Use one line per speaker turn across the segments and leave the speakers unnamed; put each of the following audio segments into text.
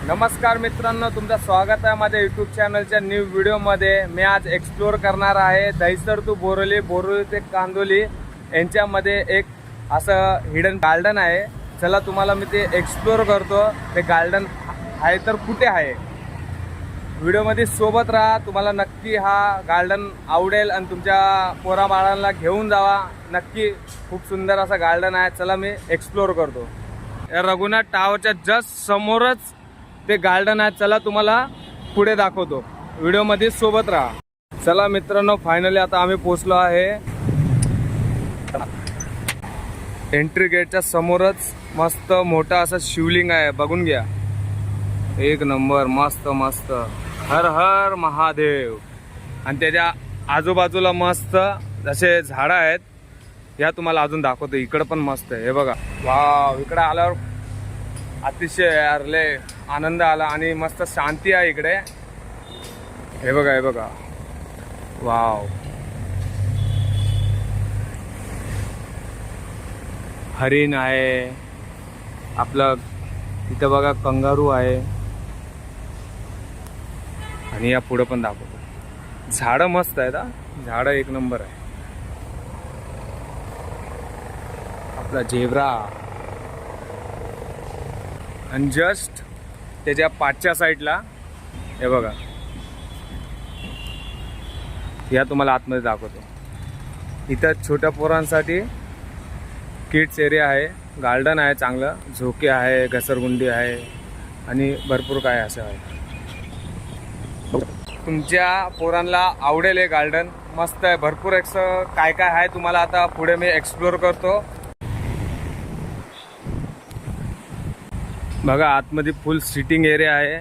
नमस्कार मित्रांनो, तुमचं स्वागत आहे माझ्या यूट्यूब चॅनलच्या न्यू व्हिडिओमध्ये। मी आज एक्सप्लोर करणार आहे दहिसर टू बोरोली, बोरोली ते कांदोली यांच्यामध्ये एक असं हिडन गार्डन आहे। चला तुम्हाला मी ते एक्सप्लोर करतो। ते गार्डन आहे तर कुठे आहे, व्हिडिओमध्ये सोबत राहा। तुम्हाला नक्की हा गार्डन आवडेल आणि तुमच्या पोराबाळांना घेऊन जावा नक्की। खूप सुंदर असा गार्डन आहे। चला मी एक्सप्लोर करतो। या रघुनाथ टावरच्या जस्ट समोरच ते गार्डन आहे। चला तुम्हाला पुढे दाखवतो, व्हिडिओमध्ये सोबत राहा। चला मित्रांनो, फायनली आता आम्ही पोहोचलो आहे। एंट्री गेटच्या समोरच मस्त मोठा असा शिवलिंग आहे, बघून घ्या। एक नंबर, मस्त मस्त, हर हर महादेव। आणि त्याच्या आजूबाजूला मस्त जसे झाडं आहेत, या तुम्हाला अजून दाखवतो। इकडं पण मस्त आहे, हे बघा। वाव, इकडे आल्यावर अतिशय यार लय आनंद आला आणि मस्त शांती आहे इकडे। हे बघा, हे बघा, वाव। हरिण आहे आपलं इथं, बघा कंगारू आहे। आणि या पुढे पण दाखवतो। झाडं मस्त आहेत, झाडं एक नंबर आहे। आपला झेब्रा आणि जस्ट त्याच्या पाठच्या साईडला हे बघा, या तुम्हाला आतमध्ये दाखवतो। इथं छोट्या पोरांसाठी किड्स एरिया आहे, गार्डन आहे चांगलं, झोके आहे, घसरगुंडी आहे आणि भरपूर काय असं आहे। तुमच्या पोरांना आवडेल हे गार्डन, मस्त आहे। भरपूर असं काय काय आहे तुम्हाला आता पुढे मी एक्सप्लोर करतो। बघा, आतमध्ये फुल सिटिंग एरिया आहे।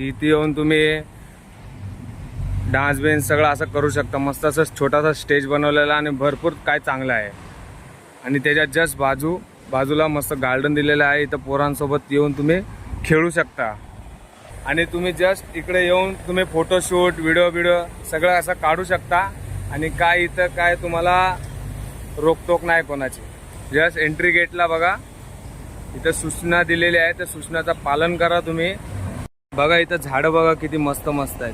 इथे येऊन तुम्ही डान्स बेन्स सगळं असं करू शकता। मस्त असं छोटासा स्टेज बनवलेला आणि भरपूर काय चांगलं आहे। आणि त्याच्या जस्ट बाजूला मस्त गार्डन दिलेलं आहे। इथं पोरांसोबत येऊन तुम्ही खेळू शकता। आणि तुम्ही जस्ट इकडे येऊन तुम्ही फोटोशूट व्हिडिओ सगळं असं काढू शकता। आणि काय इथं काय तुम्हाला रोकटोक नाही कोणाची। जस्ट एंट्री गेटला बघा, इथं सूचना दिलेली आहे, त्या सूचनाचं पालन करा तुम्ही। बघा इथं झाडं बघा किती मस्त मस्त आहेत,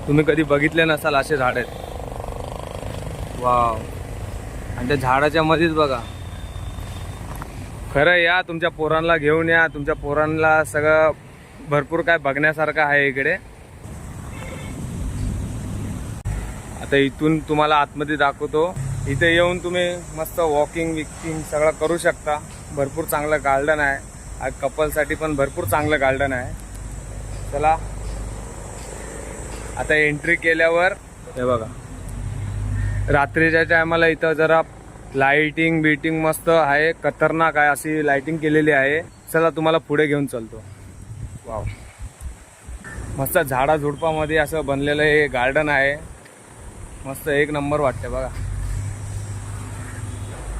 तुम्ही कधी बघितले नसाल असे झाड आहेत। वाव, आणि त्या झाडाच्या मध्येच बघा। खरं या, तुमच्या पोरांना घेऊन या, तुमच्या पोरांना सगळं भरपूर काय बघण्यासारखं आहे इकडे। आता इथून तुम्हाला आतमध्ये दाखवतो। इथे येऊन तुम्ही मस्त वॉकिंग सगळं करू शकता। भरपूर चांगलं गार्डन आहे, कपलसाठी पण भरपूर चांगलं गार्डन आहे। चला आता एंट्री केल्यावर हे बघा, रात्रीच्या टायमाला इथं जरा लाइटिंग बीटिंग मस्त आहे, खतरनाक आहे अशी लाइटिंग केलेली आहे। चला तुम्हाला पुढे घेऊन चलतो। वाव, मस्त झाडा झुडपामध्ये असं बनलेलं हे गार्डन आहे, मस्त एक नंबर वाटते बघा।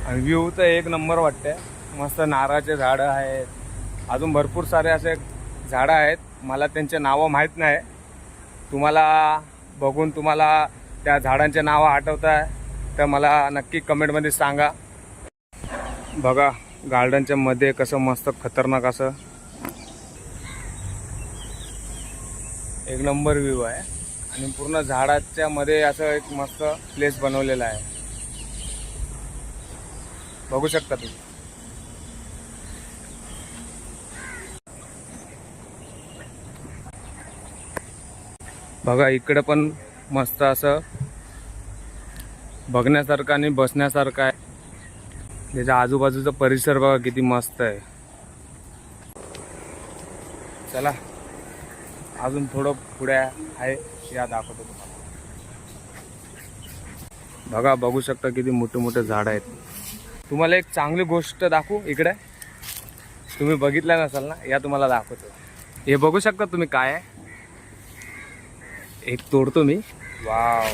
आणि व्ह्यू तर एक नंबर वाटते। मस्त नारळाचे झाडं आहेत, अजून भरपूर सारे असे झाडं आहेत। मला त्यांचे नावं माहीत नाही, तुम्हाला बघून तुम्हाला त्या झाडांचे नावं आठवत आहे तर मला नक्की कमेंटमध्ये सांगा। बघा गार्डनच्या मध्ये कसं मस्त खतरनाक असं एक नंबर व्ह्यू आहे। आणि पूर्ण झाडाच्या मध्ये असं एक मस्त प्लेस बनवलेला आहे, बघू शकता तुम्ही। बघा इकडे पण मस्त असं बघण्यासारखं आणि बसण्यासारखं आहे। त्याच्या आजूबाजूचा परिसर बघा किती मस्त आहे। चला अजून थोडं पुढे आहे, या दाखवतो तुम्हाला। बघा, बघू शकता किती मोठे मोठे झाड आहेत। तुम्हाला एक चांगली गोष्ट दाखवू, इकडे तुम्ही बघितलं नसाल ना, या तुम्हाला दाखवतो। हे बघू शकता तुम्ही काय आहे, एक तोडतो मी। वाव,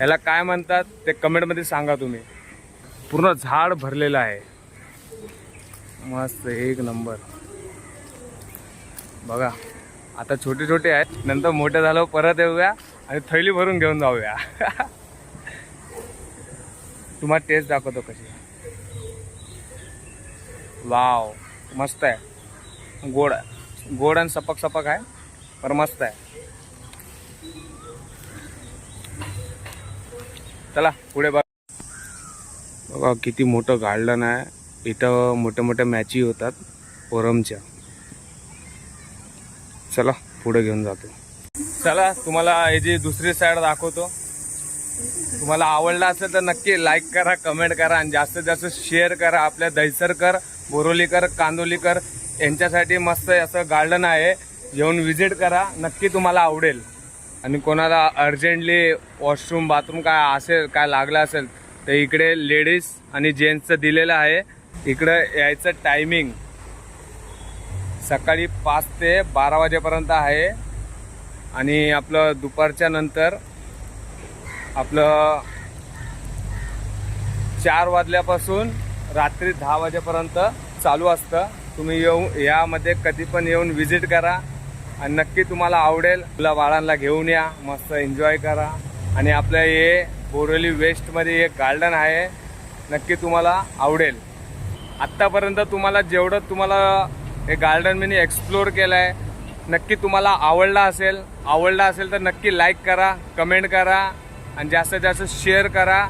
याला काय म्हणतात ते कमेंटमध्ये सांगा तुम्ही। पूर्ण झाड भरलेलं आहे, मस्त एक नंबर। बघा आता छोटे छोटे आहेत, नंतर मोठे झाल्यावर परत येऊया आणि थैली भरून घेऊन जाऊया। तुम्हाला टेस्ट दाखवतो कशी। वाव, मस्त आहे, गोड आहे। गोड आणि सपक सपक आहे, पर मस्त आहे. चला पुढे बघा किती मोठं गार्डन आहे. इथं मोठ्या मोठ्या मॅची होतात पोरमच्या. चला पुढे घेऊन जातो. चला तुम्हाला याची दुसरी साईड दाखवतो. तुम्हाला आवडला असेल तर नक्की लाईक करा, कमेंट करा आणि जास्तीत जास्त शेअर करा. आपल्या दहिसरकर, बोरोलीकर, कांदोलीकर यांच्यासाठी मस्त असं गार्डन आहे. येऊन व्हिजिट करा, नक्की तुम्हाला आवडेल. आणि कोणाला अर्जंटली वॉशरूम बाथरूम काय असेल, काय लागलं असेल तर इकडे लेडीज आणि जेंट्सचं दिलेलं आहे. इकडं यायचं टायमिंग सकाळी 5 ते 12 वाजेपर्यंत आहे. आणि आपलं दुपारच्या नंतर आपलं 4 वाजल्यापासून रात्री 10 वाजेपर्यंत चालू असतं. तुम्ही यामध्ये कधी पण येऊन व्हिजिट करा आणि नक्की तुम्हाला आवडेल. आपल्या बाळांना घेऊन या, मस्त एन्जॉय करा. आणि आपल्या हे बोरोली वेस्टमध्ये एक गार्डन आहे, नक्की तुम्हाला आवडेल. आत्तापर्यंत तुम्हाला जेवढं तुम्हाला हे गार्डन मी एक्सप्लोर केलं आहे, नक्की तुम्हाला आवडला असेल तर नक्की लाईक करा, कमेंट करा आणि जास्तीत जास्त शेअर करा.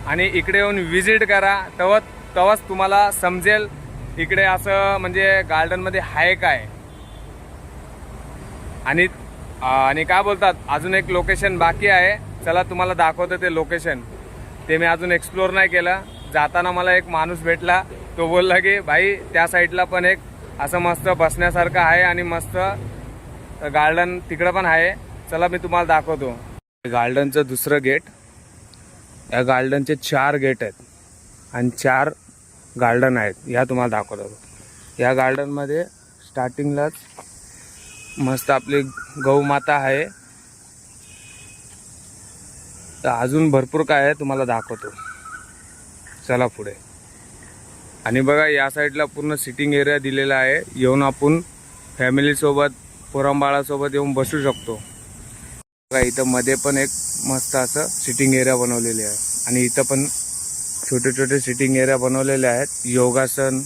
आणि इकडे येऊन व्हिजिट करा, तेव्हाच तुम्हाला समजेल इकडे असं म्हणजे गार्डनमध्ये आहे काय. आणि काय बोलतात, अजून एक लोकेशन बाकी आहे. चला तुम्हाला दाखवतो ते लोकेशन. ते मी अजून एक्सप्लोर नाही केलं. जाताना मला एक माणूस भेटला, तो बोलला की भाई त्या साईडला पण एक असं मस्त बसण्यासारखं आहे आणि मस्त गार्डन तिकडं पण आहे. चला मी तुम्हाला दाखवतो. गार्डनचं दुसरं गेट. या गार्डनचे 4 गेट आहेत आणि 4 गार्डन आहेत. या तुम्हाला दाखवतो. या गार्डनमध्ये स्टार्टिंगलाच मस्त आपली गौमाता आहे. तर अजून भरपूर काय आहे तुम्हाला दाखवतो. चला पुढे. आणि बघा या साईडला पूर्ण सिटिंग एरिया दिलेला आहे. येऊन आपण फॅमिलीसोबत, पोरांबाळासोबत येऊन बसू शकतो. बघा इथं मध्ये पण एक मस्त असं सिटिंग एरिया बनवलेले आहे. आणि इथं पण छोटे छोटे सिटिंग एरिया बनवलेले आहेत. योगासन,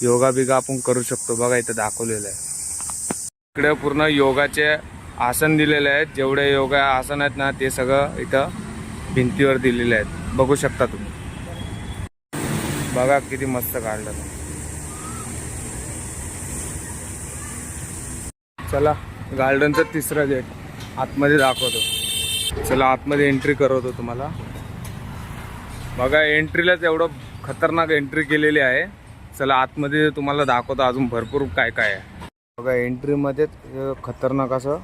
योगा बिगा आपण करू शकतो. बघा इथं दाखवलेलं आहे. इकडे पूर्ण योगाचे आसन दिलेले आहेत. जेवढे योगा आसन आहेत ना, ते सगळं इथं भिंतीवर दिलेले आहेत. बघू शकता तुम्ही. बघा किती मस्त गार्डन आहे. चला गार्डनचं तिसरं गेट आतमध्ये दाखवतो. चला आतमध्ये एंट्री करवतो तुम्हाला. बघा एंट्रीलाच एवढं खतरनाक एंट्री केलेली आहे. चला आतमध्ये तुम्हाला दाखवतो अजून भरपूर काय काय आहे. बघा एंट्रीमध्येच खतरनाक असं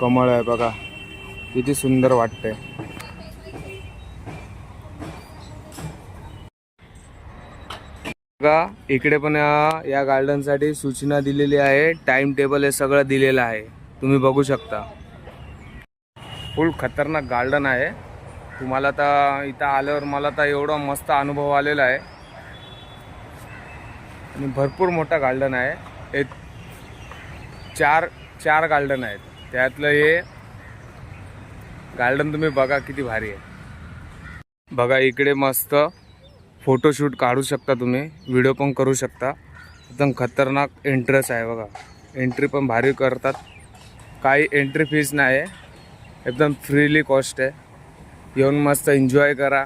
कमळ आहे. बघा किती सुंदर वाटतंय. बघा इकडे पण या गार्डनसाठी सूचना दिलेली आहे. टाइम टेबल हे सगळं दिलेलं आहे, तुम्ही बघू शकता. फुल खतरनाक गार्डन आहे. तुम्हाला तर इथं आल्यावर मला तर एवढा मस्त अनुभव आलेला आहे. आणि भरपूर मोठा गार्डन आहे. हे 4 गार्डन आहेत. त्यातलं हे गार्डन तुम्ही बघा किती भारी आहे. बघा इकडे मस्त फोटोशूट काढू शकता तुम्ही, व्हिडिओ पण करू शकता. एकदम खतरनाक एंट्रेस आहे. बघा एंट्री पण भारी करतात. काही एंट्री फीज नाही आहे, एकदम फ्रीली कॉस्ट आहे. येऊन मस्त एन्जॉय करा,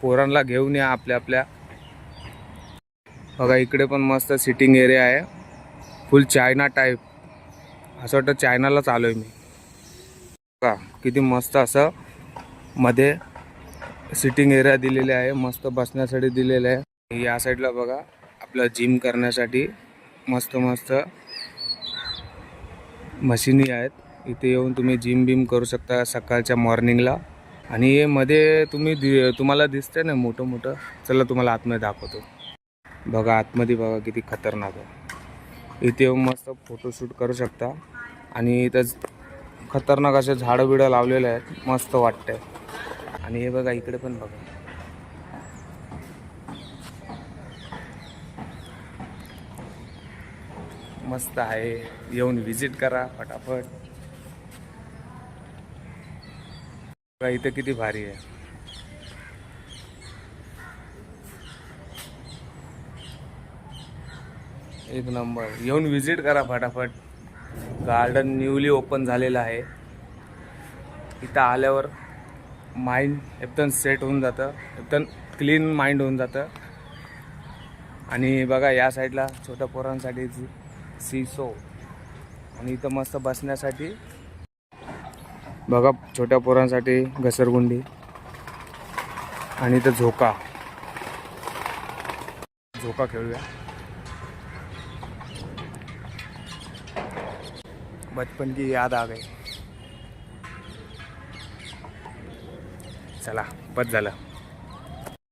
पोरांना घेऊन या आपल्या. बघा इकडे पण मस्त सिटिंग एरिया आहे. फुल चायना टाईप, असं वाटतं चायनालाच आलो आहे मी. बघा किती मस्त असं मध्ये सिटिंग एरिया दिलेले आहे, मस्त बसण्यासाठी दिलेलं आहे. या साईडला बघा आपलं जिम करण्यासाठी मस्त मशिनी आहेत. इथे येऊन तुम्ही जिम बिम करू शकता सकाळच्या मॉर्निंगला. आणि हे मध्ये तुम्हाला दिसतंय ना मोठं. चला तुम्हाला आतमध्ये दाखवतो. बघा आतमध्ये बघा किती खतरनाक आहे. इथे येऊन मस्त फोटोशूट करू शकता. आणि इथं खतरनाक असे झाडं बिडं लावलेले आहेत, मस्त वाटतंय. आणि हे बघा इकडे पण बघा, मस्त आहे. येऊन व्हिजिट करा फटाफट. बघा इथे किती भारी आहे. एक नंबर. येऊन व्हिजिट करा फटाफट. गार्डन न्यूली ओपन झालेलं आहे. इथं आल्यावर माइंड एकदम सेट होऊन जातं, एकदम क्लीन माइंड होऊन जातं. आणि बघा या साईडला छोट्या पोरांसाठी सीसो, आणि इथं मस्त बसण्यासाठी बघा छोट्या पोरांसाठी घसरगुंडी, आणि इथं झोका खेळूया. बचपन की याद आ गई. चला बस झालं.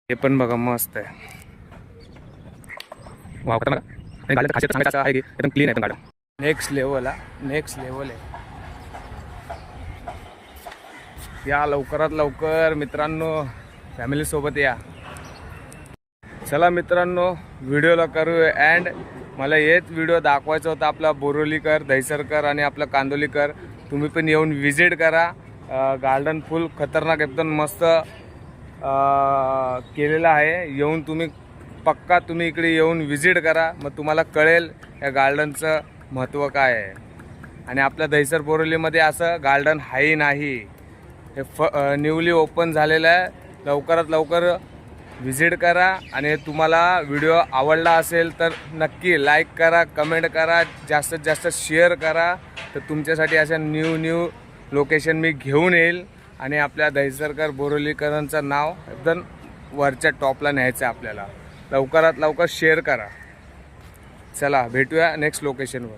हे पण बघा मस्त आहे. वाव करता ना गार्डन खासियत सांगायचं आहे की एकदम क्लीन आहे गार्डन. नेक्स्ट लेवल आहे. या लवकरात लवकर मित्रांनो, फॅमिलीसोबत या. चला मित्रांनो, व्हिडिओला करू अँड. मला हेच व्हिडिओ दाखवायचा होता आपला बोरिवलीकर, दहिसरकर आणि आपला कांदोलीकर. तुम्ही पण येऊन विजिट करा. गार्डन फुल खतरनाक एकदम मस्त केलेलं आहे. येऊन तुम्ही पक्का तुम्ही इकडे येऊन विजिट करा, मग तुम्हाला कळेल या गार्डनचं महत्त्व काय आहे. आणि आपल्या दहिसर बोरिवलीमध्ये असं गार्डन आहे नाही. हे न्यूली ओपन झालेलं आहे. लवकरात लवकर विजिट करा. आणि तुम्हाला व्हिडिओ आवडला असेल तर नक्की लाईक करा, कमेंट करा, जास्तीत जास्त शेअर करा. तर तुमच्यासाठी अशा न्यू लोकेशन मी घेऊन येईल. आणि आपल्या दहिसरकर बोरिवलीकरांचं नाव एकदम वरच्या टॉपला न्यायचं आहे आपल्याला. लवकरात लवकर शेअर करा. चला भेटूया नेक्स्ट लोकेशनवर.